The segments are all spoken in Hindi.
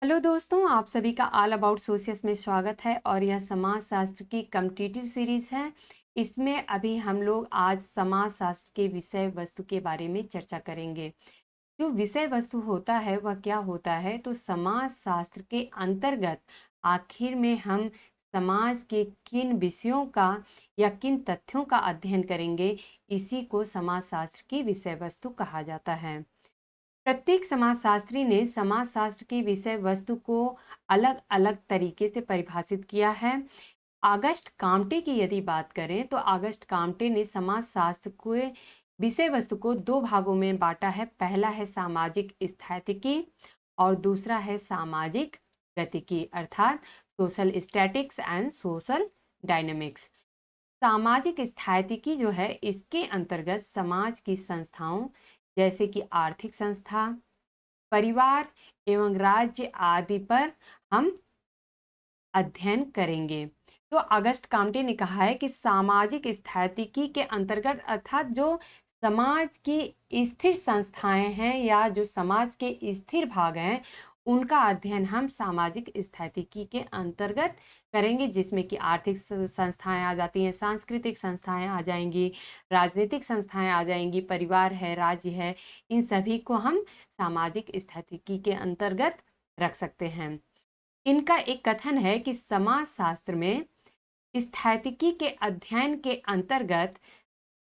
हेलो दोस्तों, आप सभी का ऑल अबाउट सोशियस में स्वागत है और यह समाज शास्त्र की कॉम्पिटिटिव सीरीज है। इसमें अभी हम लोग आज समाज शास्त्र के विषय वस्तु के बारे में चर्चा करेंगे। जो विषय वस्तु होता है वह क्या होता है, तो समाज शास्त्र के अंतर्गत आखिर में हम समाज के किन विषयों का या किन तथ्यों का अध्ययन करेंगे, इसी को समाज शास्त्र की विषय वस्तु कहा जाता है। प्रत्येक समाजशास्त्री ने समाजशास्त्र की विषय वस्तु को अलग अलग तरीके से परिभाषित किया है। ऑगस्ट काम्टे की यदि बात करें तो ऑगस्ट काम्टे ने समाजशास्त्र के विषय वस्तु को दो भागों में बांटा है। पहला है सामाजिक स्थैतिकी और दूसरा है सामाजिक गतिकी, अर्थात social statics and social dynamics. सामाजिक स्थैतिकी जो है, इसके अंतर्गत समाज की संस्थाओं जैसे कि आर्थिक संस्था, परिवार एवं राज्य आदि पर हम अध्ययन करेंगे। तो अगस्ट काम्टे ने कहा है कि सामाजिक स्थैतिकी के अंतर्गत, अर्थात जो समाज की स्थिर संस्थाएं हैं या जो समाज के स्थिर भाग हैं, उनका अध्ययन हम सामाजिक स्थैतिकी के अंतर्गत करेंगे, जिसमें कि आर्थिक संस्थाएं आ जाती हैं, सांस्कृतिक संस्थाएं आ जाएंगी, राजनीतिक संस्थाएं आ जाएंगी, परिवार है, राज्य है, इन सभी को हम सामाजिक स्थितिकी के अंतर्गत रख सकते हैं। इनका एक कथन है कि समाज शास्त्र में स्थैतिकी के अध्ययन के अंतर्गत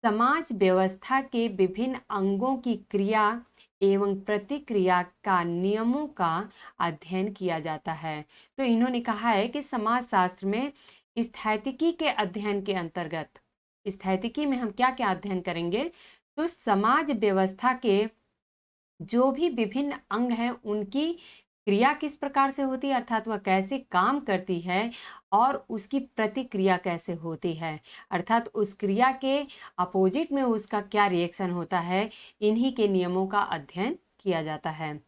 समाज व्यवस्था के विभिन्न अंगों की क्रिया एवं प्रतिक्रिया का नियमों का अध्ययन किया जाता है। तो इन्होंने कहा है कि समाज शास्त्र में स्थैतिकी के अध्ययन के अंतर्गत, स्थैतिकी में हम क्या क्या अध्ययन करेंगे, तो समाज व्यवस्था के जो भी विभिन्न अंग हैं उनकी क्रिया किस प्रकार से होती है, अर्थात वह कैसे काम करती है, और उसकी प्रतिक्रिया कैसे होती है, अर्थात उस क्रिया के अपोजिट में उसका क्या रिएक्शन होता है, इन्हीं के नियमों का अध्ययन किया जाता है।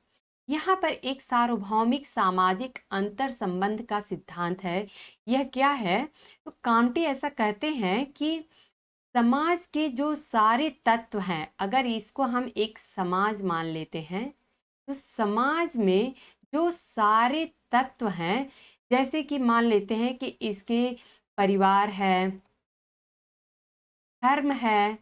यहाँ पर एक सार्वभौमिक सामाजिक अंतर संबंध का सिद्धांत है। यह क्या है, तो काम्टे ऐसा कहते हैं कि समाज के जो सारे तत्व हैं, अगर इसको हम एक समाज मान लेते हैं, तो समाज में जो सारे तत्व हैं, जैसे कि मान लेते हैं कि इसके परिवार है, धर्म है,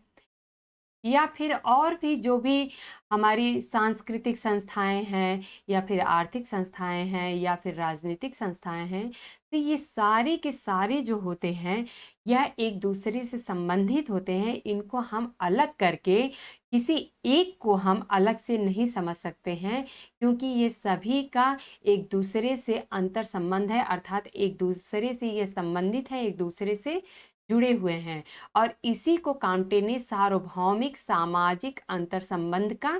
या फिर और भी जो भी हमारी सांस्कृतिक संस्थाएं हैं, या फिर आर्थिक संस्थाएं हैं, या फिर राजनीतिक संस्थाएं हैं, तो ये सारे के सारे जो होते हैं, यह एक दूसरे से संबंधित होते हैं। इनको हम अलग करके किसी एक को हम अलग से नहीं समझ सकते हैं, क्योंकि ये सभी का एक दूसरे से अंतर संबंध है, अर्थात एक दूसरे से ये संबंधित है, एक दूसरे से जुड़े हुए हैं। और इसी को काम्टे ने सार्वभौमिक सामाजिक अंतर संबंध का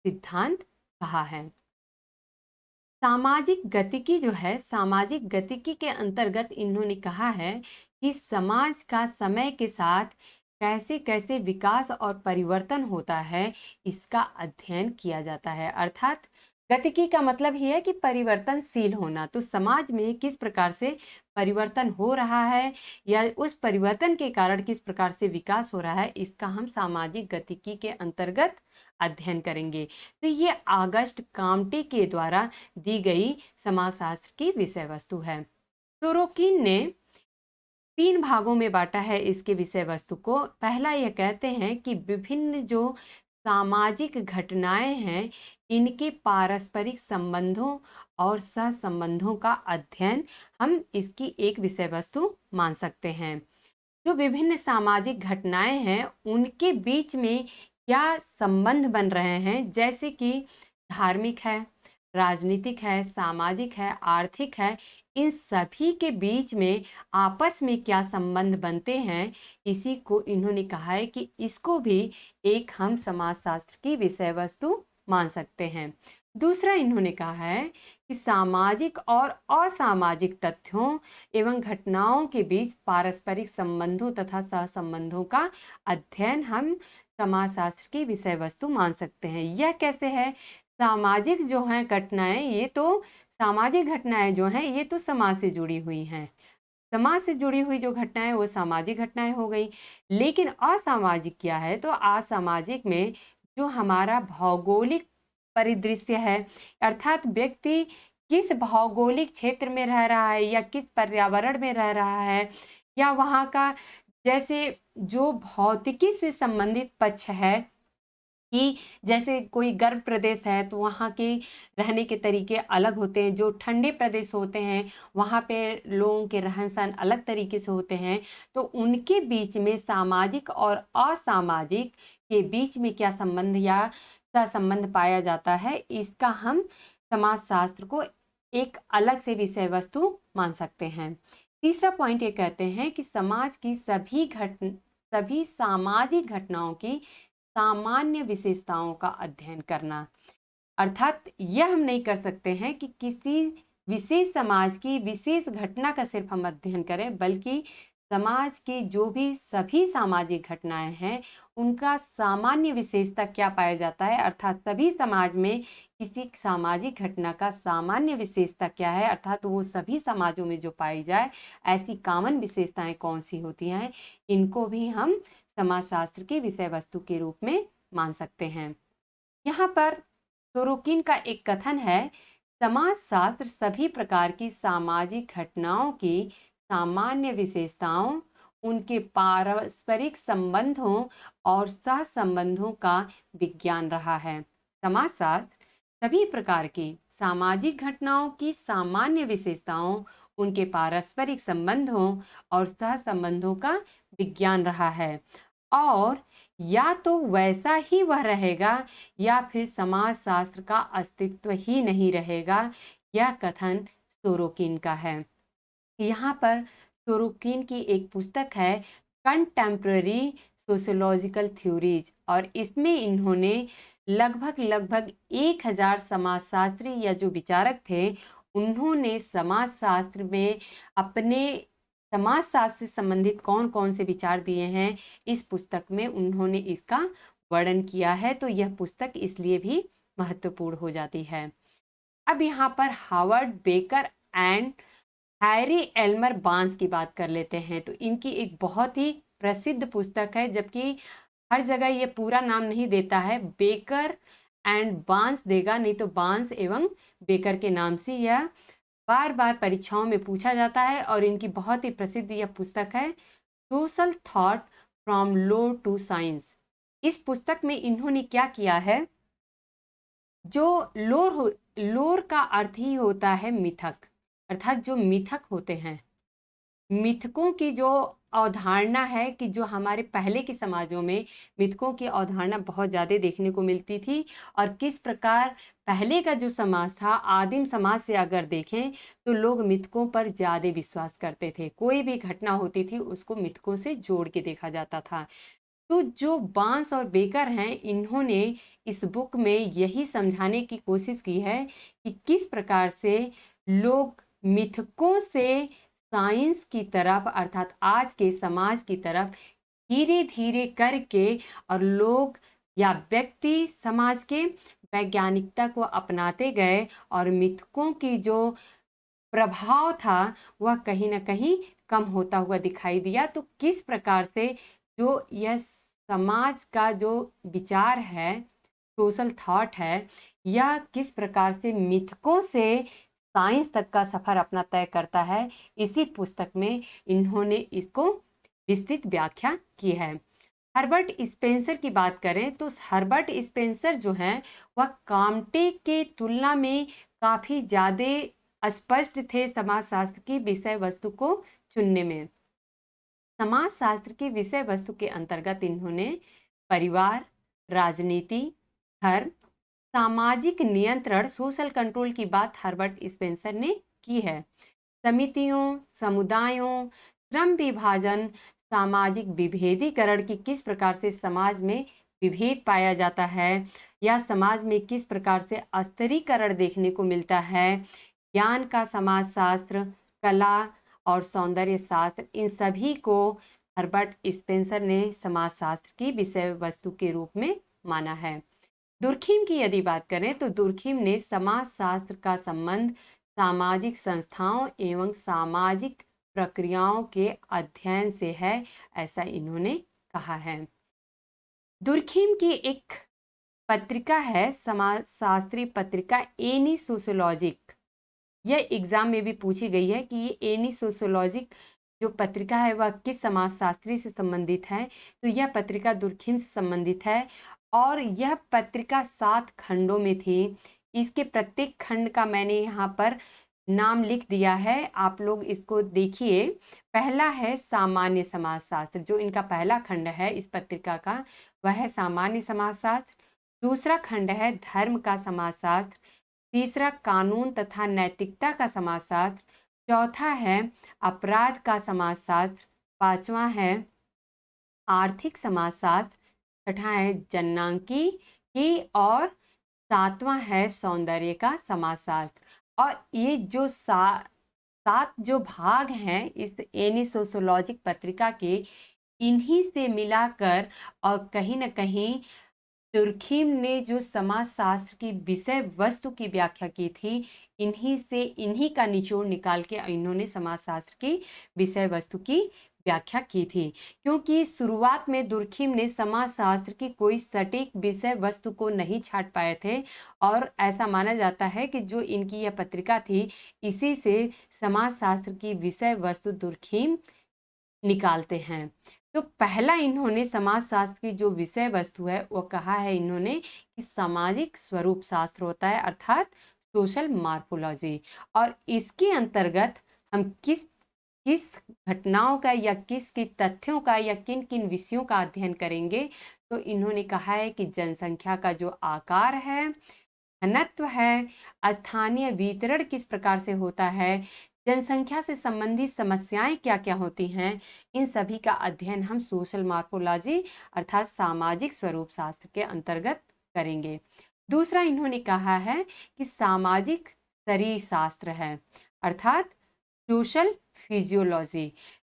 सिद्धांत कहा है। सामाजिक गतिकी जो है, सामाजिक गतिकी के अंतर्गत इन्होंने कहा है कि समाज का समय के साथ कैसे कैसे विकास और परिवर्तन होता है, इसका अध्ययन किया जाता है। अर्थात गतिकी का मतलब ही है कि परिवर्तनशील होना। तो समाज में किस प्रकार से परिवर्तन हो रहा है, या उस परिवर्तन के कारण किस प्रकार से विकास हो रहा है, इसका हम सामाजिक गतिकी के अंतर्गत अध्ययन करेंगे। तो ये ऑगस्ट काम्टे के द्वारा दी गई समाजशास्त्र की विषय वस्तु है। सोरोकिन ने 3 भागों में बांटा है इसके विषय वस्तु को। पहला, यह कहते हैं कि विभिन्न जो सामाजिक घटनाएं हैं, इनके पारस्परिक संबंधों और सहसंबंधों का अध्ययन हम इसकी एक विषय वस्तु मान सकते हैं। जो विभिन्न सामाजिक घटनाएं हैं, उनके बीच में क्या संबंध बन रहे हैं, जैसे कि धार्मिक है, राजनीतिक है, सामाजिक है, आर्थिक है, इन सभी के बीच में आपस में क्या संबंध बनते हैं, इसी को इन्होंने कहा है कि इसको भी एक हम समाजशास्त्र की विषय वस्तु मान सकते हैं। दूसरा, इन्होंने कहा है कि सामाजिक और असामाजिक तथ्यों एवं घटनाओं के बीच पारस्परिक संबंधों तथा सहसंबंधों का अध्ययन हम समाजशास्त्र की विषय वस्तु मान सकते हैं। यह कैसे है, सामाजिक जो हैं घटनाएं, ये तो सामाजिक घटनाएं जो हैं, ये तो समाज से जुड़ी हुई हैं। समाज से जुड़ी हुई जो घटनाएं वो सामाजिक घटनाएं हो गई। लेकिन असामाजिक क्या है, तो असामाजिक में जो हमारा भौगोलिक परिदृश्य है, अर्थात व्यक्ति किस भौगोलिक क्षेत्र में रह रहा है या किस पर्यावरण में रह रहा है, या वहाँ का जैसे जो भौतिकी से संबंधित पक्ष है कि जैसे कोई गर्म प्रदेश है तो वहाँ के रहने के तरीके अलग होते हैं, जो ठंडे प्रदेश होते हैं वहाँ पे लोगों के रहन-सहन अलग तरीके से होते हैं। तो उनके बीच में सामाजिक और असामाजिक के बीच में क्या संबंध या सहसंबंध पाया जाता है, इसका हम समाजशास्त्र को एक अलग से विषय वस्तु मान सकते हैं। तीसरा पॉइंट ये कहते हैं कि समाज की सभी सामाजिक घटनाओं की सामान्य विशेषताओं का अध्ययन करना। अर्थात यह हम नहीं कर सकते हैं कि किसी विशेष समाज की विशेष घटना का सिर्फ हम अध्ययन करें, बल्कि समाज के जो भी सभी सामाजिक घटनाएं हैं उनका सामान्य विशेषता क्या पाया जाता है, अर्थात सभी समाज में किसी सामाजिक घटना का सामान्य विशेषता क्या है, अर्थात वो सभी समाजों में जो पाई जाए ऐसी कॉमन विशेषताएं कौन सी होती हैं, इनको भी हम समाजशास्त्र की विषय वस्तु के रूप में मान सकते हैं। यहाँ पर सोरोकिन का एक कथन है, समाजशास्त्र सभी प्रकार की सामाजिक घटनाओं की सामान्य विशेषताओं, उनके पारस्परिक संबंधों और सहसंबंधों का विज्ञान रहा है। समाजशास्त्र सभी प्रकार की सामाजिक घटनाओं की सामान्य विशेषताओं, उनके पारस्परिक संबंधों और सहसंबंधों का विज्ञान रहा है, और या तो वैसा ही वह रहेगा या फिर समाजशास्त्र का अस्तित्व ही नहीं रहेगा। यह कथन सोरोकिन का है। यहाँ पर सोरोकिन की एक पुस्तक है कंटेम्प्ररी सोशियोलॉजिकल थ्योरीज, और इसमें इन्होंने लगभग 1000 समाजशास्त्री या जो विचारक थे उन्होंने समाजशास्त्र में अपने समाजशास्त्र से संबंधित कौन कौन से विचार दिए हैं, इस पुस्तक में उन्होंने इसका वर्णन किया है। तो यह पुस्तक इसलिए भी महत्वपूर्ण हो जाती है। अब यहाँ पर Howard Becker and Harry Elmer Barnes की बात कर लेते हैं। तो इनकी एक बहुत ही प्रसिद्ध पुस्तक है, जबकि हर जगह ये पूरा नाम नहीं देता है, बेकर एंड बार्न्स देगा, नहीं तो बार्न्स एवं बेकर के नाम से यह बार बार परीक्षाओं में पूछा जाता है। और इनकी बहुत ही प्रसिद्ध यह पुस्तक है social thought from law to science. इस पुस्तक में इन्होंने क्या किया है, जो लोर का अर्थ ही होता है मिथक, अर्थात जो मिथक होते हैं, मिथकों की जो अवधारणा है कि जो हमारे पहले के समाजों में मिथकों की अवधारणा बहुत ज़्यादा देखने को मिलती थी, और किस प्रकार पहले का जो समाज था, आदिम समाज से अगर देखें तो लोग मिथकों पर ज़्यादा विश्वास करते थे। कोई भी घटना होती थी उसको मिथकों से जोड़ के देखा जाता था। तो जो बांस और बेकर हैं, इन्होंने इस बुक में यही समझाने की कोशिश की है कि किस प्रकार से लोग मिथकों से साइंस की तरफ, अर्थात आज के समाज की तरफ धीरे धीरे करके, और लोग या व्यक्ति समाज के वैज्ञानिकता को अपनाते गए, और मिथकों की जो प्रभाव था वह कहीं ना कहीं कम होता हुआ दिखाई दिया। तो किस प्रकार से जो यह समाज का जो विचार है, सोशल थॉट है, यह किस प्रकार से मिथकों से साइंस तक का सफर अपना तय करता है, इसी पुस्तक में इन्होंने इसको विस्तृत व्याख्या की है। हर्बर्ट स्पेंसर की बात करें तो हर्बर्ट स्पेंसर जो हैं वह काम्टे के तुलना में काफ़ी ज़्यादा स्पष्ट थे समाजशास्त्र की विषय वस्तु को चुनने में। समाजशास्त्र की विषय वस्तु के अंतर्गत इन्होंने परिवार, राजनीति, धर्म, सामाजिक नियंत्रण, सोशल कंट्रोल की बात हर्बर्ट स्पेंसर ने की है। समितियों, समुदायों, श्रम विभाजन, सामाजिक विभेदीकरण की किस प्रकार से समाज में विभेद पाया जाता है, या समाज में किस प्रकार से स्तरीकरण देखने को मिलता है, ज्ञान का समाजशास्त्र, कला और सौंदर्य शास्त्र, इन सभी को हर्बर्ट स्पेंसर ने समाजशास्त्र की विषय वस्तु के रूप में माना है। दुर्खिम की यदि बात करें तो दुर्खिम ने समाजशास्त्र का संबंध सामाजिक संस्थाओं एवं सामाजिक प्रक्रियाओं के अध्ययन से है, ऐसा इन्होंने कहा है। दुर्खिम की एक पत्रिका है समाजशास्त्री पत्रिका एनी सोशियोलॉजिक, यह एग्जाम में भी पूछी गई है कि ये एनी सोशियोलॉजिक जो पत्रिका है वह किस समाजशास्त्री से संबंधित है। तो यह पत्रिका दुर्खिम से संबंधित है और यह पत्रिका 7 खंडों में थी। इसके प्रत्येक खंड का मैंने यहाँ पर नाम लिख दिया है, आप लोग इसको देखिए। पहला है सामान्य समाजशास्त्र, जो इनका पहला खंड है इस पत्रिका का, वह है सामान्य समाजशास्त्र। दूसरा खंड है धर्म का समाजशास्त्र। तीसरा कानून तथा नैतिकता का समाजशास्त्र। चौथा है अपराध का समाजशास्त्र। पांचवा है आर्थिक समाजशास्त्र। छठा है जन्नांकी की और सातवां है सौंदर्य का समाजशास्त्र। और ये जो 7 जो भाग हैं इस एनी सोशियोलॉजिक पत्रिका के, इन्हीं से मिलाकर और कहीं न कहीं तुर्खीम ने जो समाजशास्त्र की विषय वस्तु की व्याख्या की थी, इन्हीं का निचोड़ निकाल के इन्होंने समाजशास्त्र की विषय वस्तु की व्याख्या की थी। क्योंकि शुरुआत में दुर्खीम ने समाजशास्त्र की कोई सटीक विषय वस्तु को नहीं छाट पाए थे और ऐसा माना जाता है कि जो इनकी यह पत्रिका थी, इसी से समाजशास्त्र की विषय वस्तु दुर्खीम निकालते हैं। तो पहला इन्होंने समाजशास्त्र की जो विषय वस्तु है वो कहा है इन्होंने कि सामाजिक स्वरूप शास्त्र होता है, अर्थात सोशल मार्फोलॉजी। और इसके अंतर्गत हम किस किस घटनाओं का या किस की तथ्यों का या किन किन विषयों का अध्ययन करेंगे, तो इन्होंने कहा है कि जनसंख्या का जो आकार है, घनत्व है, स्थानीय वितरण किस प्रकार से होता है, जनसंख्या से संबंधित समस्याएं क्या क्या होती हैं, इन सभी का अध्ययन हम सोशल मार्फोलॉजी अर्थात सामाजिक स्वरूप शास्त्र के अंतर्गत करेंगे। दूसरा इन्होंने कहा है कि सामाजिक शरीर शास्त्र है, अर्थात सोशल फिजियोलॉजी।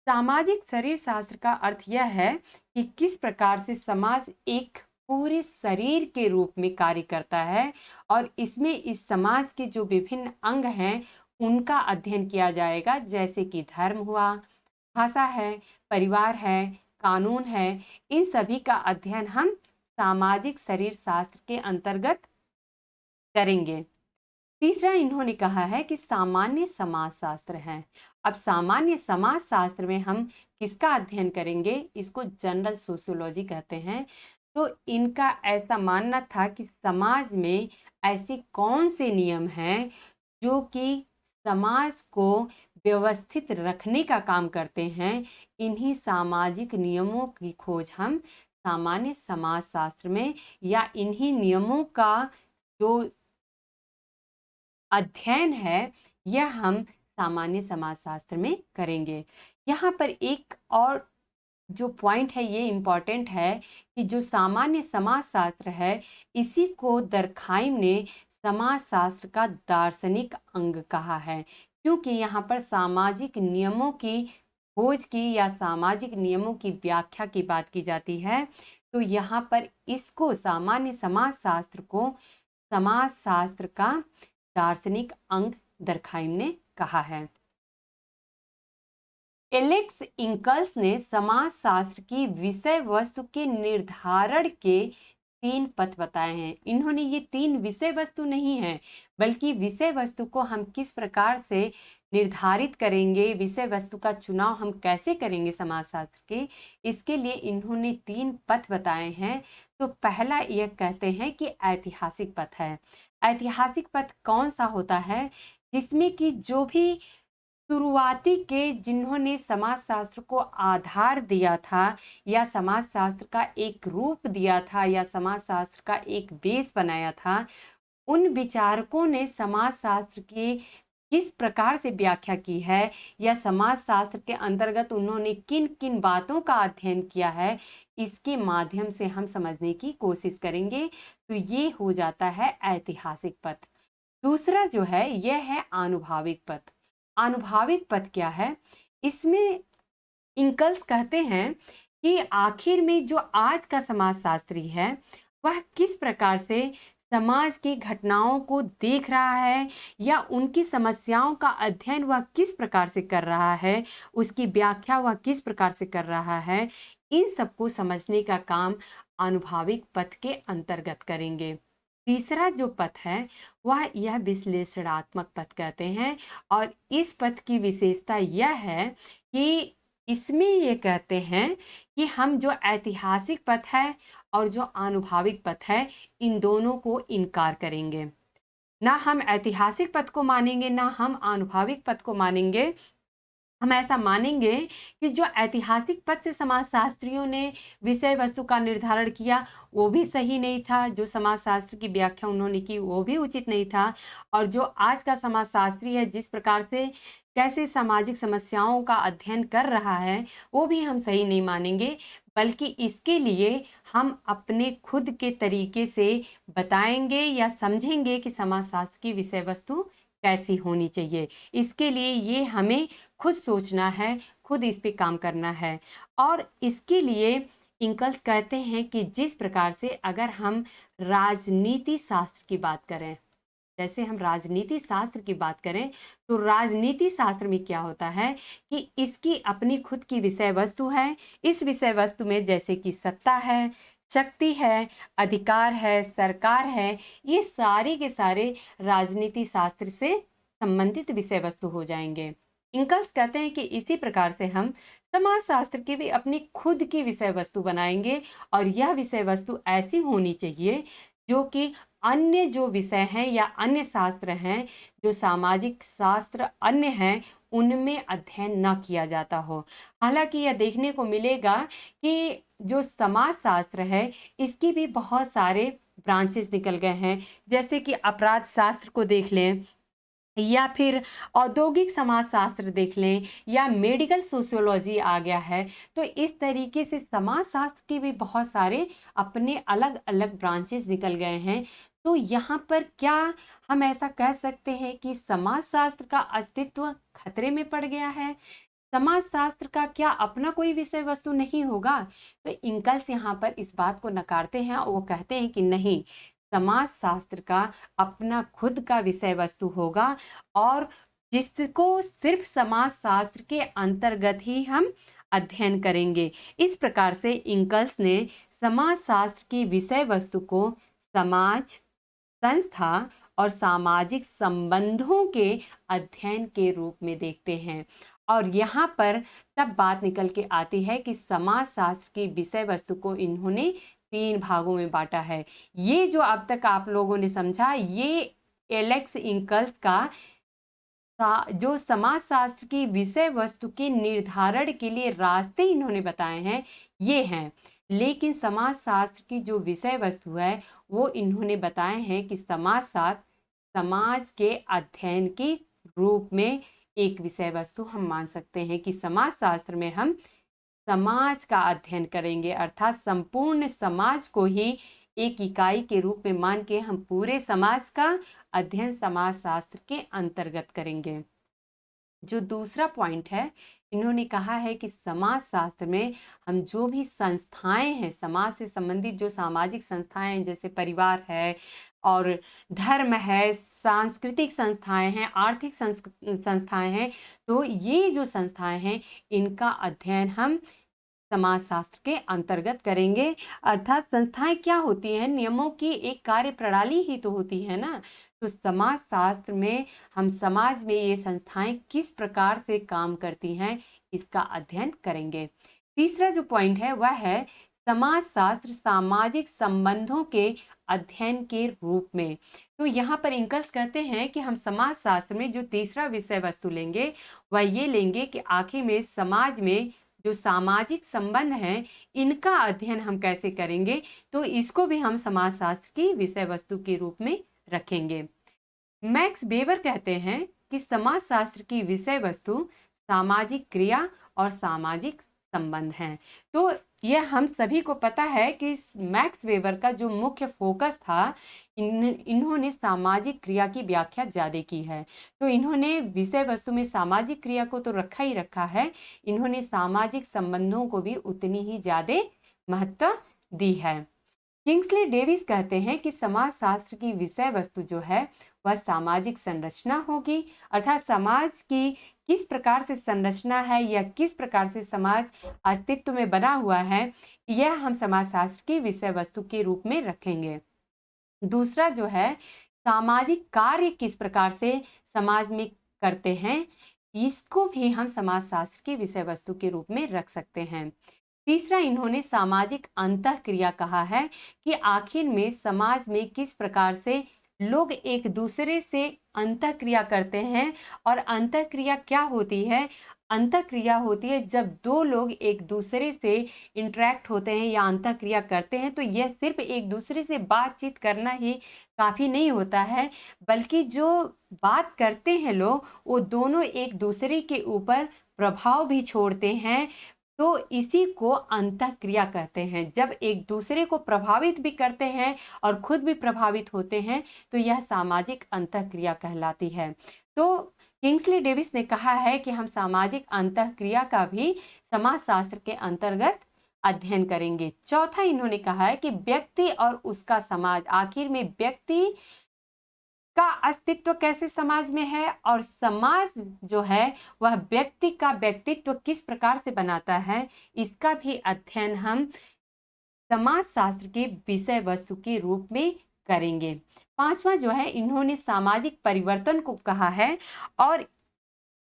सामाजिक शरीर शास्त्र का अर्थ यह है कि किस प्रकार से समाज एक पूरे शरीर के रूप में कार्य करता है और इसमें इस समाज के जो विभिन्न अंग हैं उनका अध्ययन किया जाएगा, जैसे कि धर्म हुआ, भाषा है, परिवार है, कानून है। इन सभी का अध्ययन हम सामाजिक शरीर शास्त्र के अंतर्गत करेंगे। तीसरा इन्होंने कहा है कि सामान्य समाजशास्त्र है। अब सामान्य समाजशास्त्र में हम किसका अध्ययन करेंगे, इसको जनरल सोशियोलॉजी कहते हैं। तो इनका ऐसा मानना था कि समाज में ऐसे कौन से नियम हैं जो कि समाज को व्यवस्थित रखने का काम करते हैं। इन्हीं सामाजिक नियमों की खोज हम सामान्य समाजशास्त्र में या इन्हीं नियमों का जो अध्ययन है यह हम सामान्य समाजशास्त्र में करेंगे। यहाँ पर एक और जो पॉइंट है ये इम्पॉर्टेंट है कि जो सामान्य समाजशास्त्र है इसी को दरखाइम ने समाजशास्त्र का दार्शनिक अंग कहा है, क्योंकि यहाँ पर सामाजिक नियमों की खोज की या सामाजिक नियमों की व्याख्या की बात की जाती है। तो यहाँ पर इसको सामान्य समाजशास्त्र को समाजशास्त्र का दार्शनिक अंग दरखाइम ने कहा है। एलेक्स इंकल्स ने समाजशास्त्र की विषय वस्तु के निर्धारण के 3 पथ बताए हैं। इन्होंने ये 3 विषय वस्तु नहीं है, बल्कि विषय वस्तु को हम किस प्रकार से निर्धारित करेंगे, विषय वस्तु का चुनाव हम कैसे करेंगे समाजशास्त्र के, इसके लिए इन्होंने 3 पथ बताए हैं। तो पहला यह कहते हैं कि ऐतिहासिक पथ है। ऐतिहासिक पथ कौन सा होता है, जिसमें कि जो भी शुरुआती के जिन्होंने समाजशास्त्र को आधार दिया था या समाजशास्त्र का एक रूप दिया था या समाजशास्त्र का एक बेस बनाया था, उन विचारकों ने समाजशास्त्र की किस प्रकार से व्याख्या की है या समाजशास्त्र के अंतर्गत उन्होंने किन किन बातों का अध्ययन किया है, इसके माध्यम से हम समझने की कोशिश करेंगे। तो ये हो जाता है ऐतिहासिक पथ। दूसरा जो है यह है आनुभाविक पथ। आनुभाविक पथ क्या है, इसमें इंकल्स कहते हैं कि आखिर में जो आज का समाजशास्त्री है वह किस प्रकार से समाज की घटनाओं को देख रहा है या उनकी समस्याओं का अध्ययन वह किस प्रकार से कर रहा है, उसकी व्याख्या वह किस प्रकार से कर रहा है, इन सबको समझने का काम आनुभाविक पथ के अंतर्गत करेंगे। तीसरा जो पथ है वह यह विश्लेषणात्मक पथ कहते हैं, और इस पथ की विशेषता यह है कि इसमें ये कहते हैं कि हम जो ऐतिहासिक पथ है और जो आनुभाविक पथ है, इन दोनों को इनकार करेंगे। ना हम ऐतिहासिक पथ को मानेंगे, ना हम आनुभाविक पथ को मानेंगे। हम ऐसा मानेंगे कि जो ऐतिहासिक पथ से समाजशास्त्रियों ने विषय वस्तु का निर्धारण किया, वो भी सही नहीं था। जो समाजशास्त्र की व्याख्या उन्होंने की, वो भी उचित नहीं था। और जो आज का समाजशास्त्री है, जिस प्रकार से कैसे सामाजिक समस्याओं का अध्ययन कर रहा है, वो भी हम सही नहीं मानेंगे। बल्कि इसके लिए हम अपने खुद के तरीके से बताएँगे या समझेंगे कि समाजशास्त्र की विषय वस्तु कैसी होनी चाहिए। इसके लिए ये हमें खुद सोचना है, खुद इस पे काम करना है। और इसके लिए इंकल्स कहते हैं कि जिस प्रकार से अगर हम राजनीति शास्त्र की बात करें, जैसे हम राजनीति शास्त्र की बात करें, तो राजनीति शास्त्र में क्या होता है कि इसकी अपनी खुद की विषय वस्तु है। इस विषय वस्तु में जैसे कि सत्ता है, शक्ति है, अधिकार है, सरकार है, ये सारे के सारे राजनीति शास्त्र से संबंधित विषय वस्तु हो जाएंगे। इंकल्स कहते हैं कि इसी प्रकार से हम समाजशास्त्र की भी अपनी खुद की विषय वस्तु बनाएंगे, और यह विषय वस्तु ऐसी होनी चाहिए जो कि अन्य जो विषय हैं या अन्य शास्त्र हैं, जो सामाजिक शास्त्र अन्य हैं, उनमें अध्ययन न किया जाता हो। हालांकि यह देखने को मिलेगा कि जो समाज शास्त्र है, इसकी भी बहुत सारे ब्रांचेस निकल गए हैं। जैसे कि अपराध शास्त्र को देख लें, या फिर औद्योगिक समाजशास्त्र देख लें, या मेडिकल सोशियोलॉजी आ गया है। तो इस तरीके से समाजशास्त्र के भी बहुत सारे अपने अलग-अलग ब्रांचेस निकल गए हैं। तो यहाँ पर क्या हम ऐसा कह सकते हैं कि समाजशास्त्र का अस्तित्व खतरे में पड़ गया है? समाजशास्त्र का क्या अपना कोई विषय वस्तु नहीं होगा? तो इंकल्स यहाँ पर इस बात को नकारते हैं, और वो कहते हैं कि नहीं, समाजशास्त्र का अपना खुद का विषय वस्तु होगा, और जिसको सिर्फ समाजशास्त्र के अंतर्गत ही हम अध्ययन करेंगे। इस प्रकार से इंकल्स ने समाजशास्त्र की विषय वस्तु को समाज, संस्था और सामाजिक संबंधों के अध्ययन के रूप में देखते हैं। और यहाँ पर तब बात निकल के आती है कि समाजशास्त्र की विषय वस्तु को इन्होंने 3 भागों में बाँटा है। ये जो अब तक आप लोगों ने समझा, ये एलेक्स इंकल्स का जो समाजशास्त्र की विषय वस्तु के निर्धारण के लिए रास्ते इन्होंने बताए हैं, ये हैं। लेकिन समाजशास्त्र की जो विषय वस्तु है, वो इन्होंने बताए हैं कि समाजशास्त्र समाज के अध्ययन के रूप में एक विषय वस्तु हम मान सकते हैं कि समाजशास्त्र में हम समाज का अध्ययन करेंगे, अर्थात संपूर्ण समाज को ही एक इकाई के रूप में मान के हम पूरे समाज का अध्ययन समाजशास्त्र के अंतर्गत करेंगे। जो दूसरा पॉइंट है, इन्होंने कहा है कि समाजशास्त्र में हम जो भी संस्थाएं हैं, समाज से संबंधित जो सामाजिक संस्थाएं हैं, जैसे परिवार है और धर्म है, सांस्कृतिक संस्थाएं हैं, आर्थिक संस्थाएं हैं, तो ये जो संस्थाएं हैं, इनका अध्ययन हम समाजशास्त्र के अंतर्गत करेंगे। अर्थात संस्थाएं क्या होती हैं? नियमों की एक कार्य प्रणाली ही तो होती है ना। तो समाजशास्त्र में हम समाज में ये संस्थाएं किस प्रकार से काम करती हैं, इसका अध्ययन करेंगे। तीसरा जो पॉइंट है वह है समाजशास्त्र सामाजिक संबंधों के अध्ययन के रूप में। तो यहाँ पर इंकल्स कहते हैं कि हम समाजशास्त्र में जो तीसरा विषय वस्तु लेंगे, वह ये लेंगे कि आखिर में समाज में जो सामाजिक संबंध हैं, इनका अध्ययन हम कैसे करेंगे। तो इसको भी हम समाजशास्त्र की विषय वस्तु के रूप में रखेंगे। मैक्स वेबर कहते हैं कि समाजशास्त्र की विषय वस्तु सामाजिक क्रिया और सामाजिक संबंध हैं। तो यह हम सभी को पता है कि मैक्स वेबर का जो मुख्य फोकस था, इन्होंने सामाजिक क्रिया की व्याख्या ज़्यादा की है। तो इन्होंने विषय वस्तु में सामाजिक क्रिया को तो रखा ही रखा है, इन्होंने सामाजिक संबंधों को भी उतनी ही ज़्यादा महत्व दी है। किंग्सले डेविस कहते हैं कि समाजशास्त्र की विषय वस्तु जो है वह सामाजिक संरचना होगी, अर्थात समाज की किस प्रकार से संरचना है या किस प्रकार से समाज अस्तित्व में बना हुआ है, यह हम समाजशास्त्र की विषय वस्तु के रूप में रखेंगे। दूसरा जो है, सामाजिक कार्य किस प्रकार से समाज में करते हैं, इसको भी हम समाजशास्त्र की विषय वस्तु के रूप में रख सकते हैं। तीसरा, इन्होंने सामाजिक अंतःक्रिया कहा है कि आखिर में समाज में किस प्रकार से लोग एक दूसरे से अंतःक्रिया करते हैं। और अंतःक्रिया क्या होती है? अंतःक्रिया होती है जब दो लोग एक दूसरे से इंटरेक्ट होते हैं या अंतःक्रिया करते हैं, तो यह सिर्फ एक दूसरे से बातचीत करना ही काफ़ी नहीं होता है, बल्कि जो बात करते हैं लोग, वो दोनों एक दूसरे के ऊपर प्रभाव भी छोड़ते हैं। तो इसी को अंतःक्रिया कहते हैं। जब एक दूसरे को प्रभावित भी करते हैं और खुद भी प्रभावित होते हैं, तो यह सामाजिक अंतःक्रिया कहलाती है। तो किंग्सली डेविस ने कहा है कि हम सामाजिक अंतःक्रिया का भी समाजशास्त्र के अंतर्गत अध्ययन करेंगे। चौथा, इन्होंने कहा है कि व्यक्ति और उसका समाज, आखिर में व्यक्ति का अस्तित्व कैसे समाज में है और समाज जो है वह व्यक्ति का व्यक्तित्व किस प्रकार से बनाता है, इसका भी अध्ययन हम समाजशास्त्र के विषय वस्तु के रूप में करेंगे। पांचवा जो है, इन्होंने सामाजिक परिवर्तन को कहा है और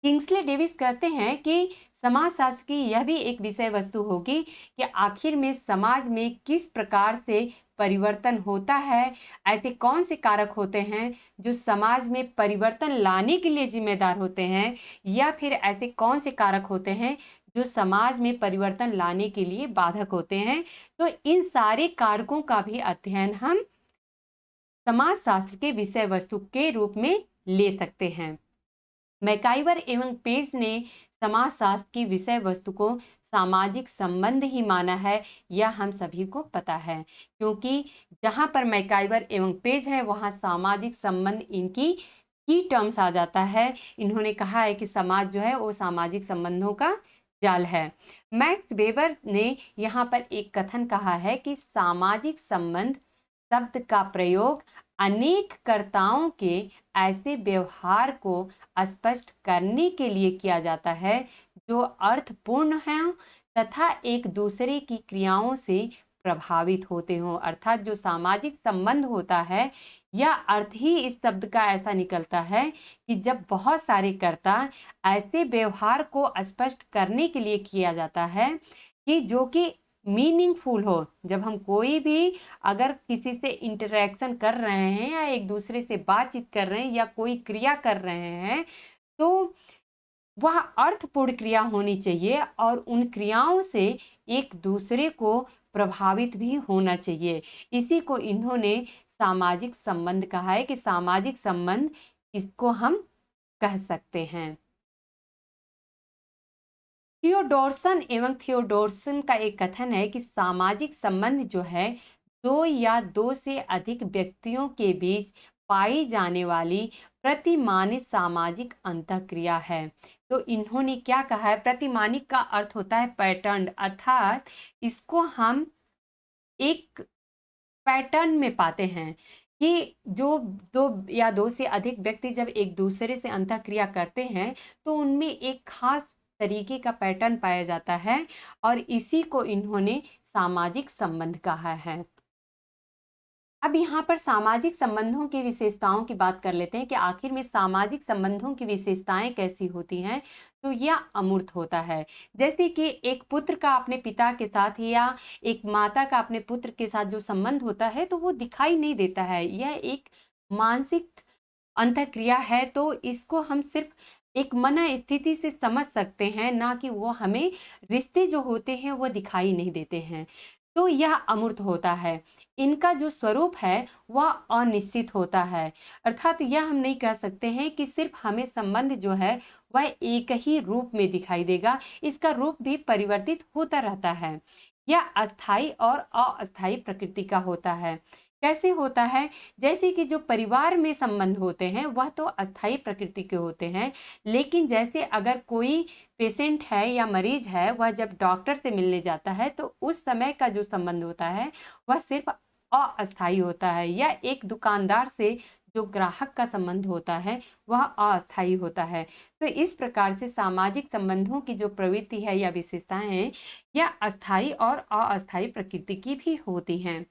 किंग्सले डेविस कहते हैं कि समाजशास्त्र की यह भी एक विषय वस्तु होगी कि आखिर में समाज में किस प्रकार से परिवर्तन होता है, ऐसे कौन से कारक होते हैं जो समाज में परिवर्तन लाने के लिए जिम्मेदार होते हैं, या फिर ऐसे कौन से कारक होते हैं जो समाज में परिवर्तन लाने के लिए बाधक होते हैं। तो इन सारे कारकों का भी अध्ययन हम समाजशास्त्र के विषय वस्तु के रूप में ले सकते हैं। मैकाइवर एवं पेज ने समाजशास्त्र की विषय वस्तु को सामाजिक संबंध ही माना है, यह हम सभी को पता है, क्योंकि जहां पर मैकाइवर एवं पेज है वहां सामाजिक संबंध इनकी की टर्म्स आ जाता है। इन्होंने कहा है कि समाज जो है वो सामाजिक संबंधों का जाल है। मैक्स वेबर ने यहाँ पर एक कथन कहा है कि सामाजिक संबंध शब्द का प्रयोग अनेक कर्ताओं के ऐसे व्यवहार को स्पष्ट करने के लिए किया जाता है जो अर्थपूर्ण हैं तथा एक दूसरे की क्रियाओं से प्रभावित होते हों। अर्थात जो सामाजिक संबंध होता है, यह अर्थ ही इस शब्द का ऐसा निकलता है कि जब बहुत सारे कर्ता ऐसे व्यवहार को स्पष्ट करने के लिए किया जाता है कि जो कि मीनिंगफुल हो। जब हम कोई भी अगर किसी से इंटरेक्शन कर रहे हैं या एक दूसरे से बातचीत कर रहे हैं या कोई क्रिया कर रहे हैं, तो वह अर्थपूर्ण क्रिया होनी चाहिए और उन क्रियाओं से एक दूसरे को प्रभावित भी होना चाहिए। इसी को इन्होंने सामाजिक संबंध कहा है कि सामाजिक संबंध इसको हम कह सकते हैं। थियोडोरसन एवं थियोडोरसन का एक कथन है कि सामाजिक संबंध जो है दो या दो से अधिक व्यक्तियों के बीच पाई जाने वाली प्रतिमानित सामाजिक अंतःक्रिया है। तो इन्होंने क्या कहा है, प्रतिमानिक का अर्थ होता है पैटर्न, अर्थात इसको हम एक पैटर्न में पाते हैं कि जो दो या दो से अधिक व्यक्ति जब एक दूसरे से अंतःक्रिया करते हैं तो उनमें एक खास तरीके का पैटर्न पाया जाता है और इसी को इन्होंने सामाजिक संबंध कहा है। अब यहाँ पर सामाजिक संबंधों की विशेषताओं की बात कर लेते हैं कि आखिर में सामाजिक संबंधों की विशेषताएं कैसी होती हैं। तो यह अमूर्त होता है, जैसे कि एक पुत्र का अपने पिता के साथ या एक माता का अपने पुत्र के साथ जो संबंध होता है तो वो दिखाई नहीं देता है, यह एक मानसिक अंतःक्रिया है। तो इसको हम सिर्फ एक मन स्थिति से समझ सकते हैं, ना कि वो हमें रिश्ते जो होते हैं वो दिखाई नहीं देते हैं। तो यह अमूर्त होता है। इनका जो स्वरूप है वह अनिश्चित होता है, अर्थात यह हम नहीं कह सकते हैं कि सिर्फ हमें संबंध जो है वह एक ही रूप में दिखाई देगा, इसका रूप भी परिवर्तित होता रहता है। यह अस्थाई और अस्थाई प्रकृति का होता है। कैसे होता है? जैसे कि जो परिवार में संबंध होते हैं वह तो अस्थाई प्रकृति के होते हैं, लेकिन जैसे अगर कोई पेशेंट है या मरीज है, वह जब डॉक्टर से मिलने जाता है तो उस समय का जो संबंध होता है वह सिर्फ अस्थाई होता है, या एक दुकानदार से जो ग्राहक का संबंध होता है वह अस्थाई होता है। तो इस प्रकार से सामाजिक संबंधों की जो प्रवृत्ति है या विशेषताएं हैं, यह अस्थाई और अस्थाई प्रकृति की भी होती हैं।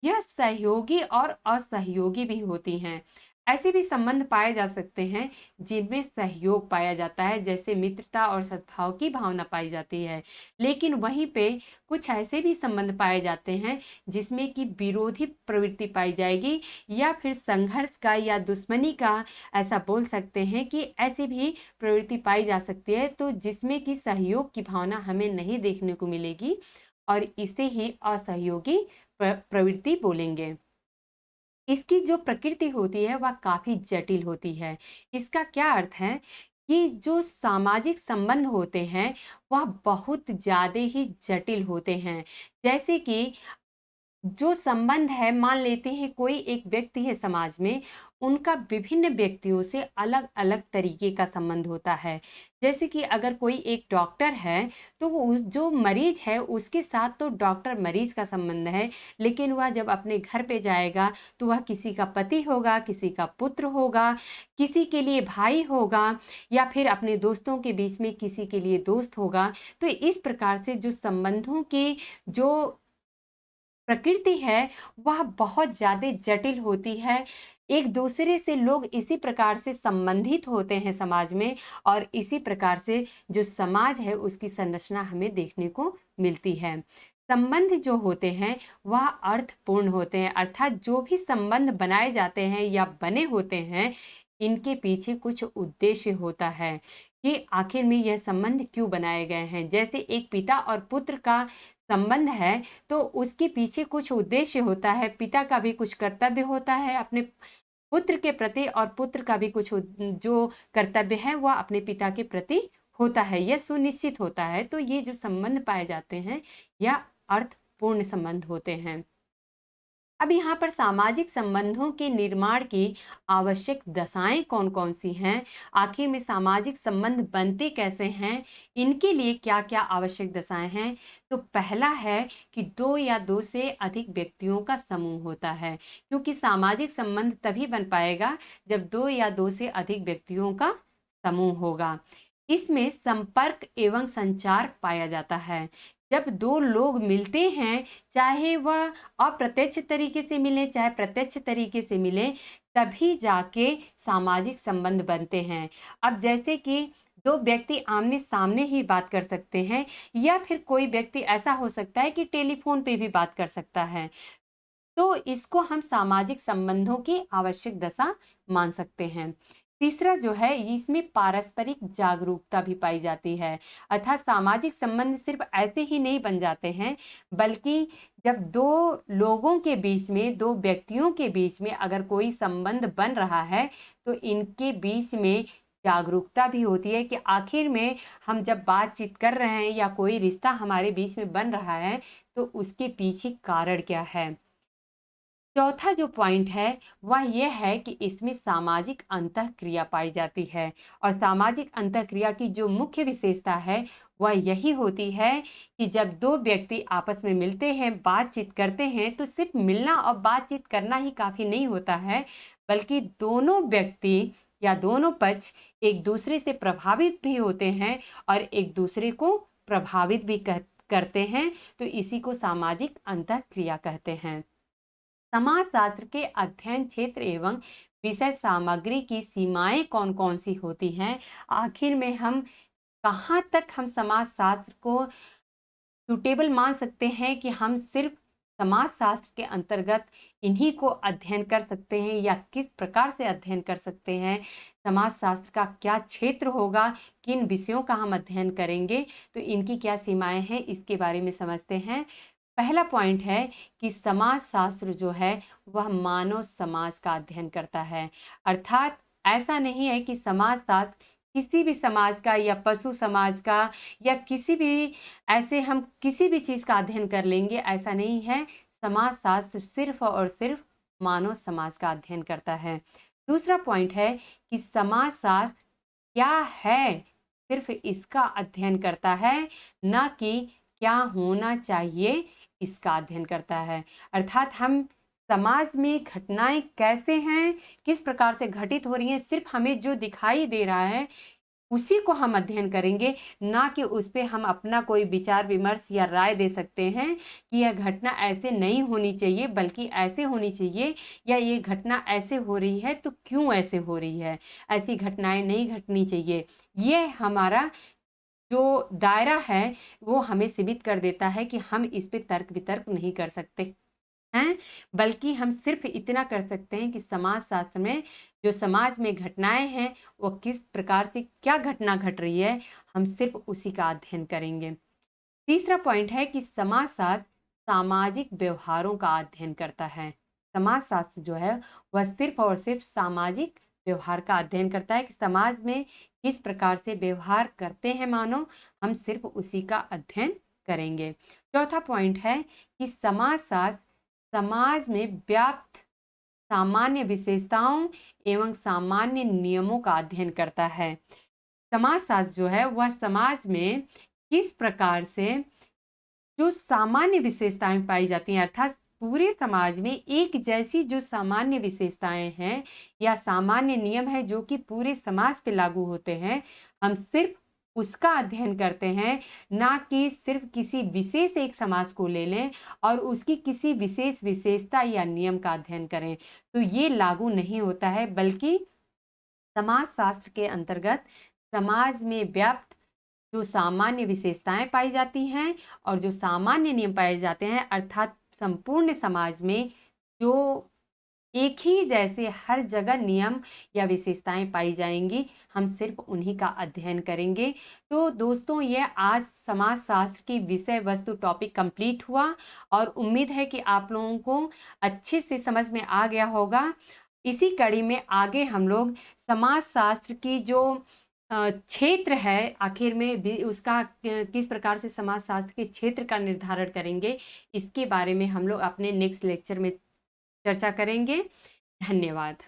यह सहयोगी और असहयोगी भी होती हैं। ऐसे भी संबंध पाए जा सकते हैं जिनमें सहयोग पाया जाता है, जैसे मित्रता और सद्भाव की भावना पाई जाती है। लेकिन वहीं पे कुछ ऐसे भी संबंध पाए जाते हैं जिसमें कि विरोधी प्रवृत्ति पाई जाएगी, या फिर संघर्ष का या दुश्मनी का, ऐसा बोल सकते हैं कि ऐसी भी प्रवृत्ति पाई जा सकती है, तो जिसमें कि सहयोग की भावना हमें नहीं देखने को मिलेगी, और इसे ही असहयोगी प्रवृत्ति बोलेंगे। इसकी जो प्रकृति होती है वह काफ़ी जटिल होती है। इसका क्या अर्थ है कि जो सामाजिक संबंध होते हैं वह बहुत ज़्यादा ही जटिल होते हैं। जैसे कि जो संबंध है, मान लेते हैं कोई एक व्यक्ति है समाज में, उनका विभिन्न व्यक्तियों से अलग-अलग तरीके का संबंध होता है। जैसे कि अगर कोई एक डॉक्टर है, तो वो जो मरीज़ है उसके साथ तो डॉक्टर मरीज़ का संबंध है, लेकिन वह जब अपने घर पे जाएगा तो वह किसी का पति होगा, किसी का पुत्र होगा, किसी के लिए भाई होगा, या फिर अपने दोस्तों के बीच में किसी के लिए दोस्त होगा। तो इस प्रकार से जो संबंधों की जो प्रकृति है वह बहुत ज़्यादा जटिल होती है। एक दूसरे से लोग इसी प्रकार से संबंधित होते हैं समाज में, और इसी प्रकार से जो समाज है उसकी संरचना हमें देखने को मिलती है। संबंध जो होते हैं वह अर्थपूर्ण होते हैं, अर्थात जो भी संबंध बनाए जाते हैं या बने होते हैं, इनके पीछे कुछ उद्देश्य होता है कि आखिर में यह संबंध क्यों बनाए गए हैं। जैसे एक पिता और पुत्र का संबंध है, तो उसके पीछे कुछ उद्देश्य होता है। पिता का भी कुछ कर्तव्य होता है अपने पुत्र के प्रति, और पुत्र का भी कुछ जो कर्तव्य है वह अपने पिता के प्रति होता है, यह सुनिश्चित होता है। तो ये जो संबंध पाए जाते हैं यह अर्थपूर्ण संबंध होते हैं। अब यहाँ पर सामाजिक संबंधों के निर्माण की आवश्यक दशाएं कौन-कौन सी हैं? आखिर में सामाजिक संबंध बनते कैसे हैं? इनके लिए क्या-क्या आवश्यक दशाएं हैं? तो पहला है कि 2 या 2 से अधिक व्यक्तियों का समूह होता है, क्योंकि सामाजिक संबंध तभी बन पाएगा जब 2 या 2 से अधिक व्यक्तियों का समूह होगा। इसमें संपर्क एवं संचार पाया जाता है। जब 2 लोग मिलते हैं, चाहे वह अप्रत्यक्ष तरीके से मिलें, चाहे प्रत्यक्ष तरीके से मिलें, तभी जाके सामाजिक संबंध बनते हैं। अब जैसे कि 2 व्यक्ति आमने-सामने ही बात कर सकते हैं, या फिर कोई व्यक्ति ऐसा हो सकता है कि टेलीफ़ोन पे भी बात कर सकता है। तो इसको हम सामाजिक संबंधों की आवश्यक दशा मान सकते हैं। तीसरा जो है, इसमें पारस्परिक जागरूकता भी पाई जाती है, अर्थात सामाजिक संबंध सिर्फ ऐसे ही नहीं बन जाते हैं, बल्कि जब 2 लोगों के बीच में, 2 व्यक्तियों के बीच में अगर कोई संबंध बन रहा है, तो इनके बीच में जागरूकता भी होती है कि आखिर में हम जब बातचीत कर रहे हैं या कोई रिश्ता हमारे बीच में बन रहा है, तो उसके पीछे कारण क्या है। चौथा जो पॉइंट है वह यह है कि इसमें सामाजिक अंतःक्रिया पाई जाती है, और सामाजिक अंतःक्रिया की जो मुख्य विशेषता है वह यही होती है कि जब 2 व्यक्ति आपस में मिलते हैं, बातचीत करते हैं, तो सिर्फ मिलना और बातचीत करना ही काफ़ी नहीं होता है, बल्कि दोनों व्यक्ति या दोनों पक्ष एक दूसरे से प्रभावित भी होते हैं और एक दूसरे को प्रभावित भी करते हैं। तो इसी को सामाजिक अंतःक्रिया कहते हैं। समाजशास्त्र के अध्ययन क्षेत्र एवं विषय सामग्री की सीमाएं कौन-कौन सी होती हैं? आखिर में हम कहाँ तक हम समाजशास्त्र को सूटेबल मान सकते हैं कि हम सिर्फ समाजशास्त्र के अंतर्गत इन्हीं को अध्ययन कर सकते हैं, या किस प्रकार से अध्ययन कर सकते हैं? समाजशास्त्र का क्या क्षेत्र होगा? किन विषयों का हम अध्ययन करेंगे? तो इनकी क्या सीमाएं हैं, इसके बारे में समझते हैं। पहला पॉइंट है कि समाजशास्त्र जो है वह मानव समाज का अध्ययन करता है, अर्थात ऐसा नहीं है कि समाजशास्त्र किसी भी समाज का या पशु समाज का या किसी भी ऐसे हम किसी भी चीज़ का अध्ययन कर लेंगे, ऐसा नहीं है। समाजशास्त्र सिर्फ और सिर्फ मानव समाज का अध्ययन करता है। दूसरा पॉइंट है कि समाजशास्त्र क्या है, सिर्फ इसका अध्ययन करता है, ना कि क्या होना चाहिए इसका अध्ययन करता है। अर्थात हम समाज में घटनाएं कैसे हैं, किस प्रकार से घटित हो रही हैं, सिर्फ हमें जो दिखाई दे रहा है उसी को हम अध्ययन करेंगे, ना कि उस पे हम अपना कोई विचार विमर्श या राय दे सकते हैं कि यह घटना ऐसे नहीं होनी चाहिए बल्कि ऐसे होनी चाहिए, या ये घटना ऐसे हो रही है तो क्यों ऐसे हो रही है, ऐसी घटनाएं नहीं घटनी चाहिए। ये हमारा जो दायरा है वो हमें सीमित कर देता है कि हम इस पे तर्क वितर्क नहीं कर सकते हैं, बल्कि हम सिर्फ इतना कर सकते हैं कि समाज शास्त्र में जो समाज में घटनाएं हैं वो किस प्रकार से क्या घटना घट रही है, हम सिर्फ उसी का अध्ययन करेंगे। तीसरा पॉइंट है कि समाज शास्त्र सामाजिक व्यवहारों का अध्ययन करता है। समाज शास्त्र जो है वह सिर्फ और सिर्फ सामाजिक व्यवहार का अध्ययन करता है कि समाज में किस प्रकार से व्यवहार करते हैं मानव, हम सिर्फ उसी का अध्ययन करेंगे। चौथा पॉइंट है कि समाज शास्त्र समाज में व्याप्त सामान्य विशेषताओं एवं सामान्य नियमों का अध्ययन करता है। समाज शास्त्र जो है वह समाज में किस प्रकार से जो सामान्य विशेषताएं पाई जाती हैं, अर्थात पूरे समाज में एक जैसी जो सामान्य विशेषताएं हैं या सामान्य नियम है जो कि पूरे समाज पे लागू होते हैं, हम सिर्फ उसका अध्ययन करते हैं, ना कि सिर्फ किसी विशेष एक समाज को ले लें और उसकी किसी विशेष विशेषता या नियम का अध्ययन करें, तो ये लागू नहीं होता है। बल्कि समाज शास्त्र के अंतर्गत समाज में व्याप्त जो सामान्य विशेषताएं पाई जाती हैं और जो सामान्य नियम पाए जाते हैं, अर्थात संपूर्ण समाज में जो एक ही जैसे हर जगह नियम या विशेषताएं पाई जाएंगी, हम सिर्फ उन्हीं का अध्ययन करेंगे। तो दोस्तों, ये आज समाज शास्त्र की विषय वस्तु टॉपिक कंप्लीट हुआ और उम्मीद है कि आप लोगों को अच्छे से समझ में आ गया होगा। इसी कड़ी में आगे हम लोग समाज शास्त्र की जो क्षेत्र है, आखिर में भी उसका किस प्रकार से समाज शास्त्र के क्षेत्र का निर्धारण करेंगे, इसके बारे में हम लोग अपने नेक्स्ट लेक्चर में चर्चा करेंगे। धन्यवाद।